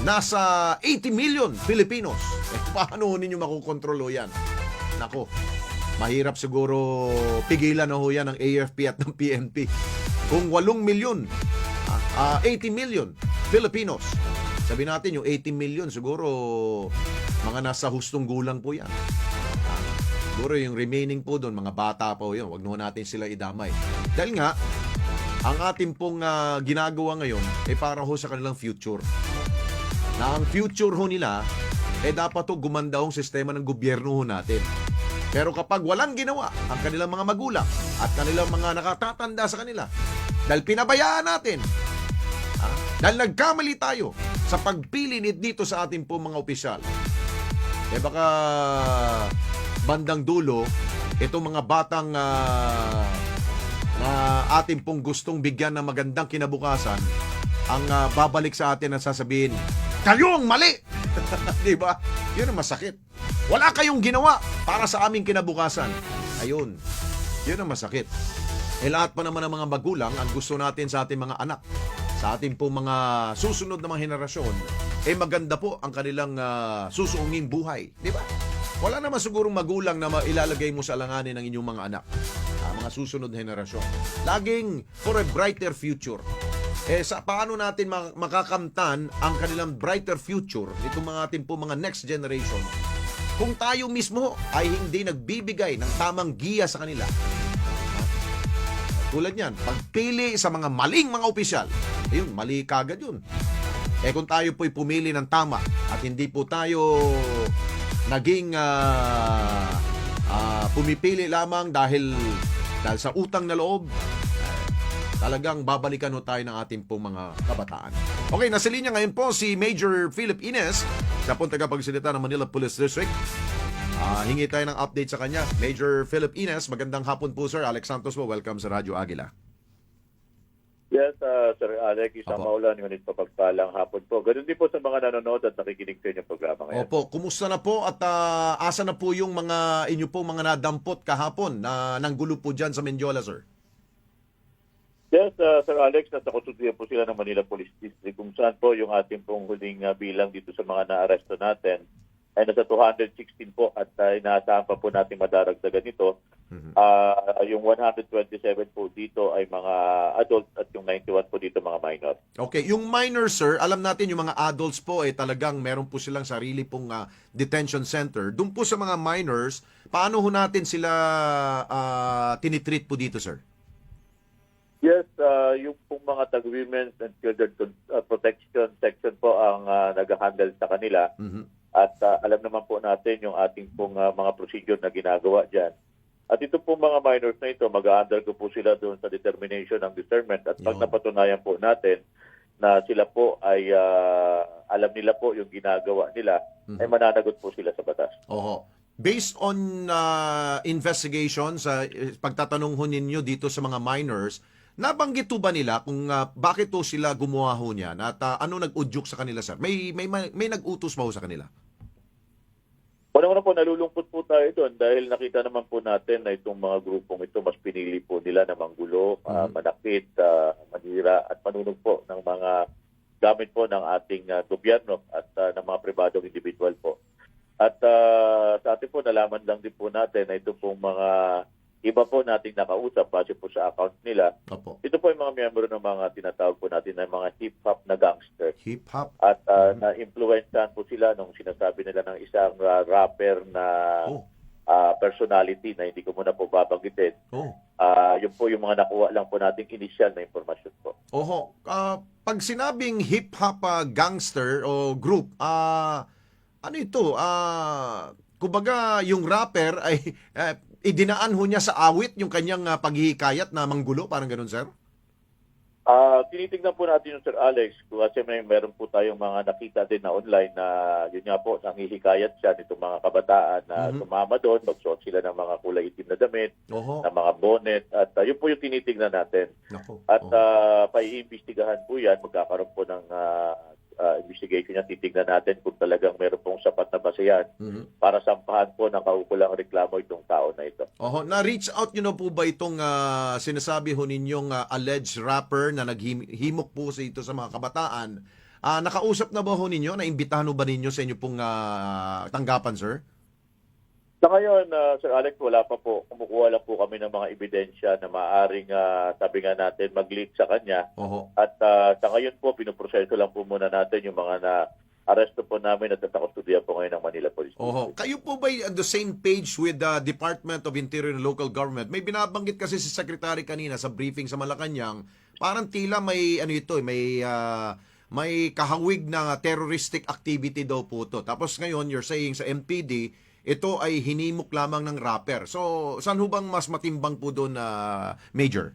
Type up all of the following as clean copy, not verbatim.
nasa 80 million Filipinos. Paano ninyo makukontrolo yan? Nako, mahirap siguro pigilan na ho yan ng AFP at ng PNP. Kung 8 milyon, 80 million Filipinos, sabi natin yung 80 million, siguro mga nasa hustong gulang po yan. Siguro yung remaining po doon, mga bata pa po yun. Huwag na natin sila idamay. Dahil nga, ang ating pong ginagawa ngayon ay parang ho sa kanilang future. Na ang future ho nila, dapat ho gumanda hong sistema ng gobyerno ho natin. Pero kapag walang ginawa ang kanilang mga magulang at kanilang mga nakatatanda sa kanila, dahil pinabayaan natin, dahil nagkamali tayo sa pagpili dito sa ating po mga opisyal, baka bandang dulo, itong mga batang na ating pong gustong bigyan ng magandang kinabukasan, ang babalik sa atin at sasabihin, kayo ang mali! Di ba? Yun ang masakit. Wala kayong ginawa para sa aming kinabukasan. Ayun. Yun ang masakit. Lahat pa naman ng mga magulang ang gusto natin sa ating mga anak, sa ating po mga susunod na mga henerasyon, maganda po ang kanilang susuunging buhay. Di ba? Wala naman sigurong magulang na ilalagay mo sa alanganin ng inyong mga anak, mga susunod na henerasyon. Laging for a brighter future. Paano natin makakamtan ang kanilang brighter future, itong mga ating po mga next generation, kung tayo mismo ay hindi nagbibigay ng tamang giya sa kanila? Tulad yan, pagpili sa mga maling mga opisyal, ayun, mali kagad yun. Kung tayo po'y pumili ng tama at hindi po tayo naging pumipili lamang dahil sa utang na loob, talagang babalikan ho tayo ng ating pong mga kabataan. Okay, nasa linya ngayon po si Major Philip Ines, siya pong tagapagsalita ng Manila Police District. Hingi tayo ng update sa kanya. Major Philip Ines, magandang hapon po sir. Alex Santos po, welcome sa Radyo Agila. Yes, Sir Alex, isang maulan, ngunit papagpalang hapon po. Ganun din po sa mga nanonood at nakikinig sa inyong programa ngayon. Opo, kumusta na po at asa na po yung mga inyo po mga nadampot kahapon na nanggulo po dyan sa Mendiola, sir? Yes, Sir Alex, nasa kustudiyan po sila ng Manila Police District kung saan po yung ating pong huling bilang dito sa mga naaresto natin ay nasa 216 po at inaasahan pa po natin madaragdagan ito. Yung 127 po dito ay mga adult at yung 91 po dito mga minor. Okay, yung minor sir, alam natin yung mga adults po talagang meron po silang sarili pong detention center. Doon po sa mga minors, paano ho natin sila tinitreat po dito, sir? Yes, yung pong mga Women's and Children Protection Section po ang nag-handle sa kanila. At alam naman po natin yung ating pong mga procedure na ginagawa dyan. At ito pong mga minors na ito, mag-undergo po sila doon sa determination ng discernment. At pag napatunayan po natin na sila po ay alam nila po yung ginagawa nila, ay mananagot po sila sa batas. Oho. Based on investigation, sa pagtatanong ho ninyo dito sa mga minors, nabanggit po ba nila kung bakit po sila gumawa ho niyan at ano nag-udyok sa kanila, sir? May nag-utos ba ho sa kanila? Una-una po, nalulungkot po tayo doon dahil nakita naman po natin na itong mga grupong ito mas pinili po nila na manggulo, manakit, manira at panunog po ng mga gamit po ng ating gobyerno at ng mga pribadong individual po. At sa atin po, nalaman lang din po natin na ito pong mga iba po nating nakausap base po sa account nila. Opo. Ito po yung mga miyembro ng mga tinatawag po natin na mga hip-hop na gangster. Hip-hop? At na-influencean po sila nung sinasabi nila ng isang rapper na personality na hindi ko muna po babanggitin. Yun po yung mga nakuha lang po nating initial na impormasyon po. Oho. Pag sinabing hip-hop gangster o group, ano ito? Kumbaga, yung rapper ay idinaan ho niya sa awit yung kanyang paghihikayat na manggulo, parang ganun, sir? Tinitingnan po natin yung Sir Alex kasi meron po tayong mga nakita din na online na yun nga po, nanghihikayat siya nitong mga kabataan na sumama doon, magsuot sila ng mga kulay itim na damit, ng mga bonnet, at yun po yung tinitingnan natin. At paiimbestigahan po yan, magkakaroon po ng investigation niya, titignan natin kung talagang meron pong sapat na basehan para sampahan po ng kaukulang reklamo itong tao na ito. Na-reach out nyo na po ba itong sinasabi ho ninyong alleged rapper na naghimok po sa ito sa mga kabataan Nakausap na ba ho ninyo? Naimbitahan ho ba ninyo sa inyo pong tanggapan, sir? Sa ngayon, Sir Alex, wala pa po. Kumukuha lang po kami ng mga ebidensya na maaaring, sabi nga natin, mag-lead sa kanya. Oho. At sa ngayon po, pinoproseso lang po muna natin yung mga na-aresto po namin at natakustudiya po ngayon ng Manila Police. Oho. Kayo po ba on the same page with the Department of Interior and Local Government? May binabanggit kasi si Secretary kanina sa briefing sa Malacanang, parang tila may may kahawig na terroristic activity daw po to. Tapos ngayon, you're saying sa MPD, ito ay hinimok lamang ng rapper. So, saan ho bang mas matimbang po doon, Major?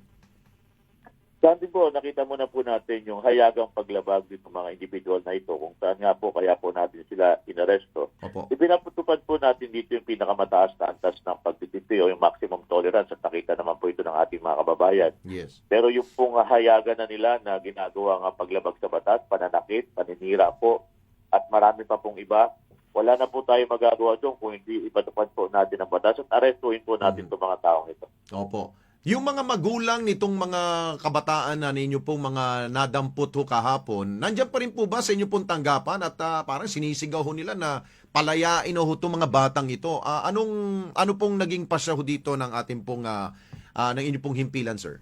Saan din po, nakita muna po natin yung hayagang paglabag dito mga individual na ito, kung saan nga po kaya po natin sila inaresto. Opo. Ipinaputupad po natin dito yung pinakamataas na antas ng pagtitipi o yung maximum tolerance at nakita naman po ito ng ating mga kababayan. Yes. Pero yung pong hayagan na nila na ginagawa nga paglabag sa batas, pananakit, paninira po, at marami pa pong iba, wala na po tayo magagawa doon kung hindi ipatupad po natin ang batas at arestuin po natin itong mga taong ito. Opo. Yung mga magulang nitong mga kabataan na ninyo pong mga nadampot ho kahapon, nandiyan pa rin po ba sa inyo pong tanggapan at parang sinisigaw ho nila na palayain ho itong mga batang ito? Ano pong naging pasya ho dito ng ating pong ng inyo pong himpilan, sir?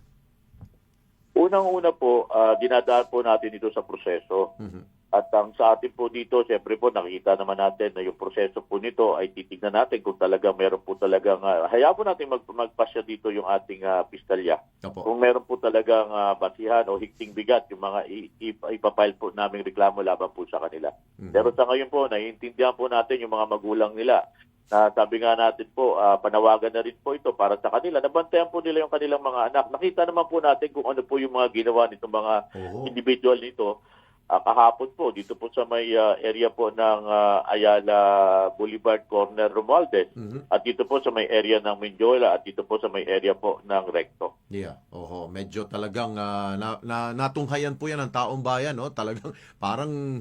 Unang-una po, dinadaan po natin ito sa proseso. At ang sa atin po dito, siyempre po nakikita naman natin na yung proseso po nito ay titignan natin kung talaga meron po talagang, hayaan po natin magpasya dito yung ating piskalya. Opo. Kung meron po talagang basihan o higting bigat yung mga ipapile po namin reklamo laban po sa kanila. Pero sa ngayon po, naiintindihan po natin yung mga magulang nila na sabi nga natin po, panawagan na rin po ito para sa kanila. Nabantayan po nila yung kanilang mga anak. Nakita naman po natin kung ano po yung mga ginawa nitong mga individual nito. Kahapon po, dito po sa may area po ng Ayala Boulevard Corner Romualdez at dito po sa may area ng Mindiola at dito po sa may area po ng Recto. Yeah. Oho, medyo talagang natunghayan po yan ng taong bayan, no? Talagang parang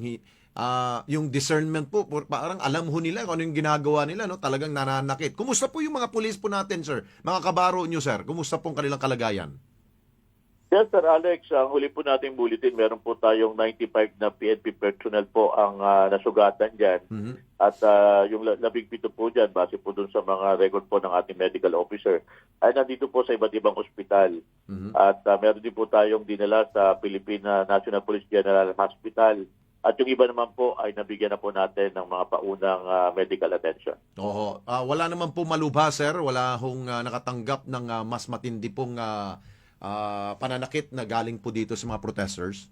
yung discernment po, parang alam ho nila kung ano yung ginagawa nila, no? Talagang nananakit. Kumusta po yung mga pulis po natin, sir? Mga kabaro nyo, sir? Kumusta pong kanilang kalagayan? Yes, Sir Alex, ang huli po nating bulletin, meron po tayong 95 na PNP personnel po ang nasugatan dyan. At yung 17 po dyan, base po dun sa mga record po ng ating medical officer, ay nandito po sa iba't ibang ospital. At meron din po tayong dinala sa Philippine National Police General Hospital. At yung iba naman po ay nabigyan na po natin ng mga paunang medical attention. Oho. Wala naman po malubha, sir? Wala hong nakatanggap ng mas matindi pong pananakit na galing po dito sa mga protesters?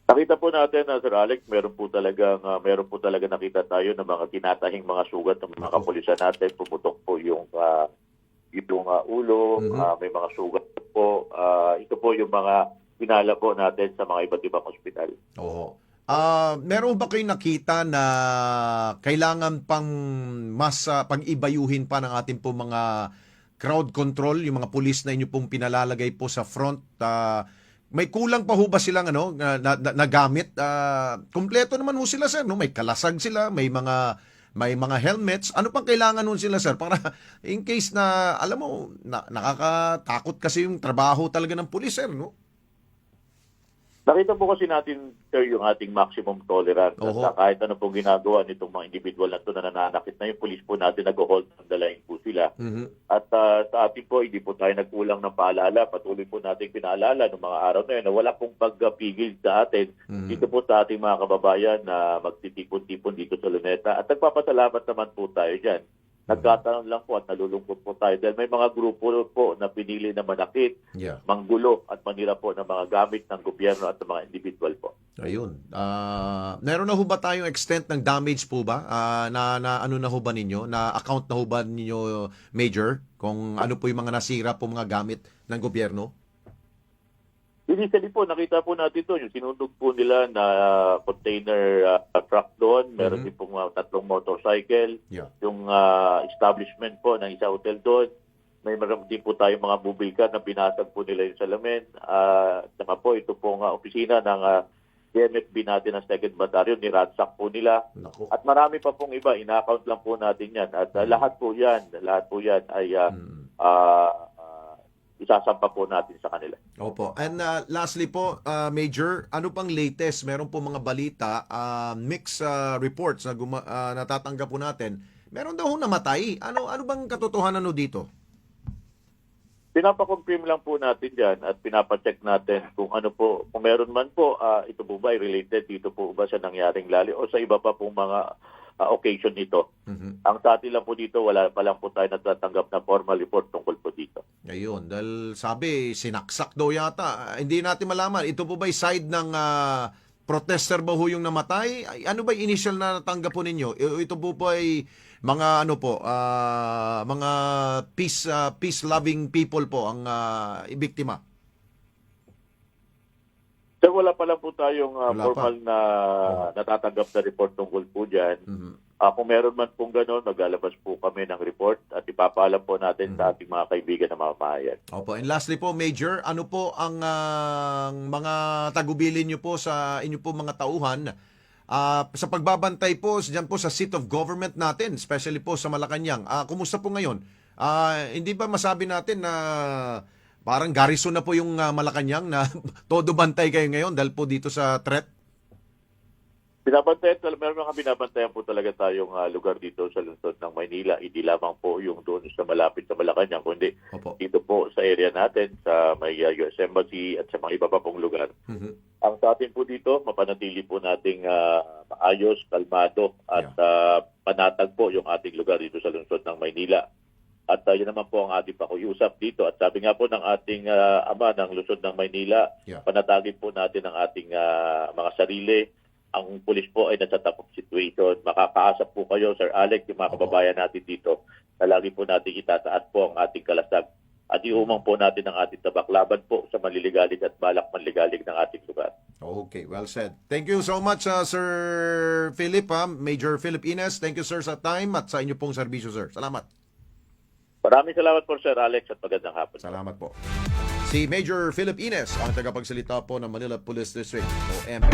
Nakita po natin, Sir Alex, meron po talaga nakita tayo ng mga kinatahing mga sugat ng mga kapulisan natin. Pumutok po yung ulo, may mga sugat po. Ito po yung mga pinala po natin sa mga iba't ibang ospital. Oo. Meron ba kayong nakita na kailangan pang mas pag-ibayuhin pa ng ating po mga crowd control, yung mga pulis na inyo pong pinalalagay po sa front? May kulang pa ho ba silang na gamit? Kompleto naman ho sila, sir, no? May kalasag sila, may mga helmets. Ano pang kailangan nun sila, sir? Para in case na, alam mo, nakakatakot kasi yung trabaho talaga ng pulis, sir, no? Nakita po kasi natin, sir, yung ating maximum tolerance. At kahit ano pong ginagawa nitong mga individual na ito na nananakit na yung pulis po natin, nag-hold on the line po sila. At sa atin po, hindi po tayo nagkulang ng paalala. Patuloy po natin pinaalala ng mga araw na yun na wala pong pagpigil sa atin. Dito po sa ating mga kababayan na magtitipon-tipon dito sa Luneta. At nagpapasalamat naman po tayo dyan. Nagkataon lang po at nalulungkot po tayo dahil may mga grupo po na pinili na manakit, manggulo at manira po ng mga gamit ng gobyerno at ng mga individual po. Ayun. Meron na ho ba tayong extent ng damage po ba? Na ano na ho ba ninyo? Na account na ho ba ninyo, Major? Kung ano po yung mga nasira po mga gamit ng gobyerno? Initially po, nakita po natin doon, yung sinunog po nila na container truck doon. Meron din pong 3 motorcycle. Yung establishment po ng isa hotel doon. May meron din po tayong mga mobile car na binasag po nila yung salamin. Saka po, ito pong opisina ng DMFB natin ng 2nd Battalion, niransak po nila. At marami pa pong iba, ina-account lang po natin yan. At lahat po yan ay isasampa po natin sa kanila. Opo. And lastly po, Major, ano pang latest? Meron po mga balita, mixed reports na natatanggap po natin. Meron daw namatay. Ano bang katotohanan dito? Pinapakonfirm lang po natin dyan at pinapacheck natin kung ano po, kung meron man po, ito po ba ay related dito po ba sa nangyaring lali o sa iba pa pong mga occasion nito. Ang sa atin lang po dito, wala pa lang po tayo natatanggap na formal report tungkol po dito. Ayun, dahil sabi, sinaksak daw yata. Hindi natin malaman. Ito po ba ay side ng protester ba ho yung namatay? Ano ba yung initial na natanggap po ninyo? Ito po ba ay mga mga peace loving people po ang ibiktima? Sir, wala pa lang po tayong Wala formal na natatanggap na report tungkol po dyan. Kung meron man pong gano'n, maglalabas po kami ng report at ipapaalam po natin sa ating mga kaibigan na mamamayan. Opo. And lastly po, Major, ano po ang mga tagubilin nyo po sa inyo po mga tauhan sa pagbabantay po dyan po sa seat of government natin, especially po sa Malacanang? Kumusta po ngayon? Hindi ba masabi natin na parang garrison na po yung Malacanang na todo bantay kayo ngayon dahil po dito sa threat? Binabantayan, meron mga binabantayan po talaga tayong lugar dito sa lungsod ng Maynila. Hindi lamang po yung doon sa malapit sa Malacanang, kundi Opo. dito po sa area natin, sa may US Embassy at sa mga iba pa pong lugar. Ang sa atin po dito, mapanatili po nating maayos, kalmado at panatag po yung ating lugar dito sa lungsod ng Maynila. At yun naman po ang ating pakiusap dito. At sabi nga po ng ating ama ng lungsod ng Maynila, panatagin po natin ang ating mga sarili. Ang pulis po ay nasa top of situation. Makakaasa po kayo, Sir Alex, yung mga kababayan natin dito, na lagi po natin itataas po ang ating kalasag. At iumang po natin ang ating tabak laban po sa manliligalig at balak manligalig ng ating lugar. Okay, well said. Thank you so much, Sir Philip, Major Philip Ines. Thank you, sir, sa time at sa inyo pong serbisyo, sir. Salamat. Maraming salamat po, Sir Alex, at magandang hapon. Salamat po. Si Major Philip Ines, ang tagapagsalita po ng Manila Police District o MP.